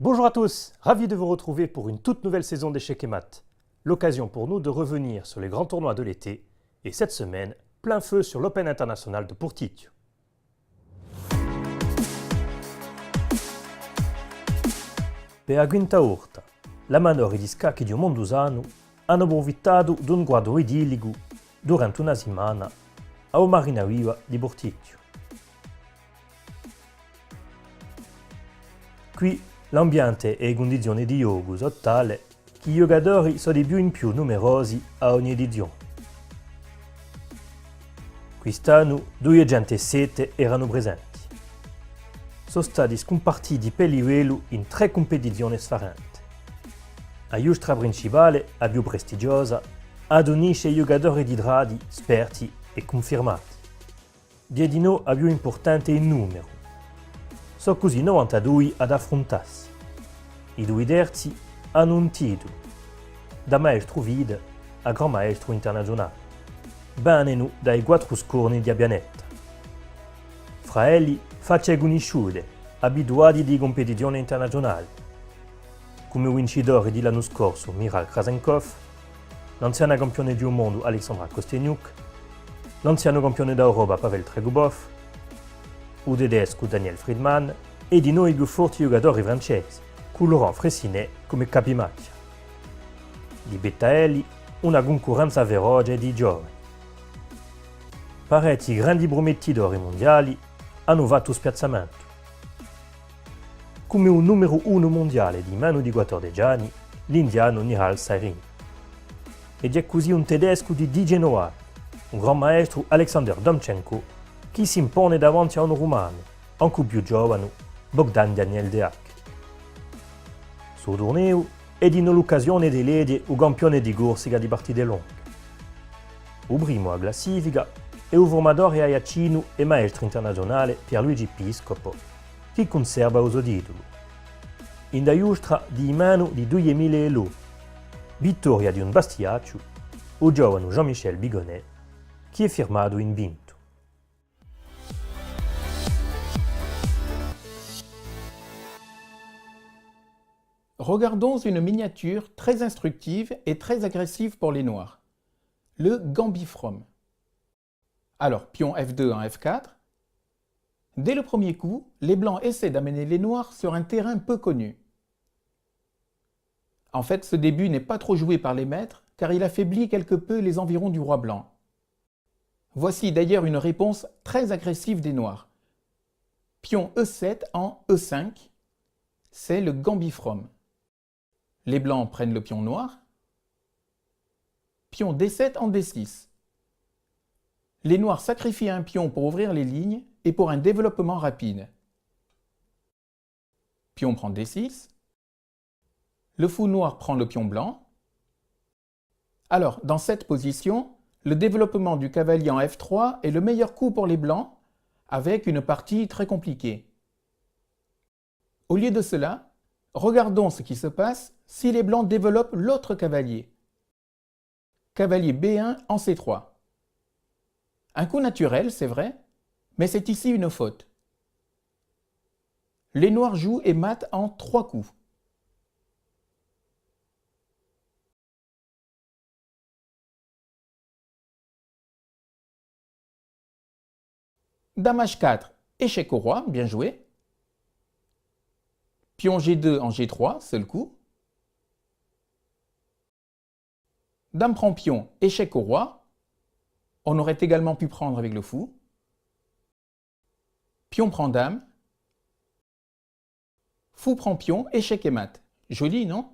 Bonjour à tous, ravi de vous retrouver pour une toute nouvelle saison d'échecs et maths. L'occasion pour nous de revenir sur les grands tournois de l'été et cette semaine, plein feu sur l'Open International de Porticcio. Per a quinta volta, l'amadori di scacchi di Mondusano hanno approfittato di un quadro idillico durante una settimana ao Marina Viva di Porticcio. Qui l'ambiente e le condizioni di gioco sono tali che i giocatori sono di più in più numerosi a ogni edizione. Quest'anno 207 erano presenti. Sono stati scompartiti per livello in 3 competizioni differenti. La giostra principale, la più prestigiosa, adonisce i giocatori di gradi esperti e confermati. Biedino la più importante in numero. Sono così 92 ad affrontarsi. I due terzi hanno un titolo, da maestro vide a gran maestro internazionale, vengono dai 4 scorni di Abbianetta. Fra essi facce conosciute, abituati di competizioni internazionali, come vincitore dell'anno scorso Miral Krasenkov, l'anziana campione del mondo Alexandra Kosteniuk, l'anziano campione d'Europa Pavel Tregubov, il tedesco Daniel Friedman e di noi più forti giocatori francesi, con Laurent Fressinet come capimacchia. Di Bettaelli una concorrenza feroce di giovani. Parecchi grandi promettitori mondiali hanno fatto spiazzamento. Come un numero 1 mondiale di meno di 14 anni, l'indiano Nihal Sarin. Ed è così un tedesco di 19 anni, un gran maestro Alexander Domchenko, che si impone davanti a un romano, anche più giovane, Bogdan Daniel Deac. Sul torneo è di l'occasione di legge il campione di corsica di partite lunghe. Il primo a classifica è il formatore aiacino e maestro internazionale Pierluigi Piscopo, che conserva il suo titolo. In da giostra di meno di 2000 elo, vittoria di un bastiaccio, il giovane Jean-Michel Bigonet, che è firmato in vinto. Regardons une miniature très instructive et très agressive pour les noirs. Le Gambifrom. Alors, pion F2 en F4. Dès le premier coup, les blancs essaient d'amener les noirs sur un terrain peu connu. En fait, ce début n'est pas trop joué par les maîtres, car il affaiblit quelque peu les environs du roi blanc. Voici d'ailleurs une réponse très agressive des noirs. Pion E7 en E5, c'est le Gambifrom. Les blancs prennent le pion noir. Pion D7 en D6. Les noirs sacrifient un pion pour ouvrir les lignes et pour un développement rapide. Pion prend D6. Le fou noir prend le pion blanc. Alors, dans cette position, le développement du cavalier en F3 est le meilleur coup pour les blancs, avec une partie très compliquée. Au lieu de cela, regardons ce qui se passe si les blancs développent l'autre cavalier. Cavalier B1 en C3. Un coup naturel, c'est vrai, mais c'est ici une faute. Les noirs jouent et matent en 3 coups. Dame H4, échec au roi, bien joué. Pion G2 en G3, seul coup. Dame prend pion, échec au roi. On aurait également pu prendre avec le fou. Pion prend dame. Fou prend pion, échec et mat. Joli, non?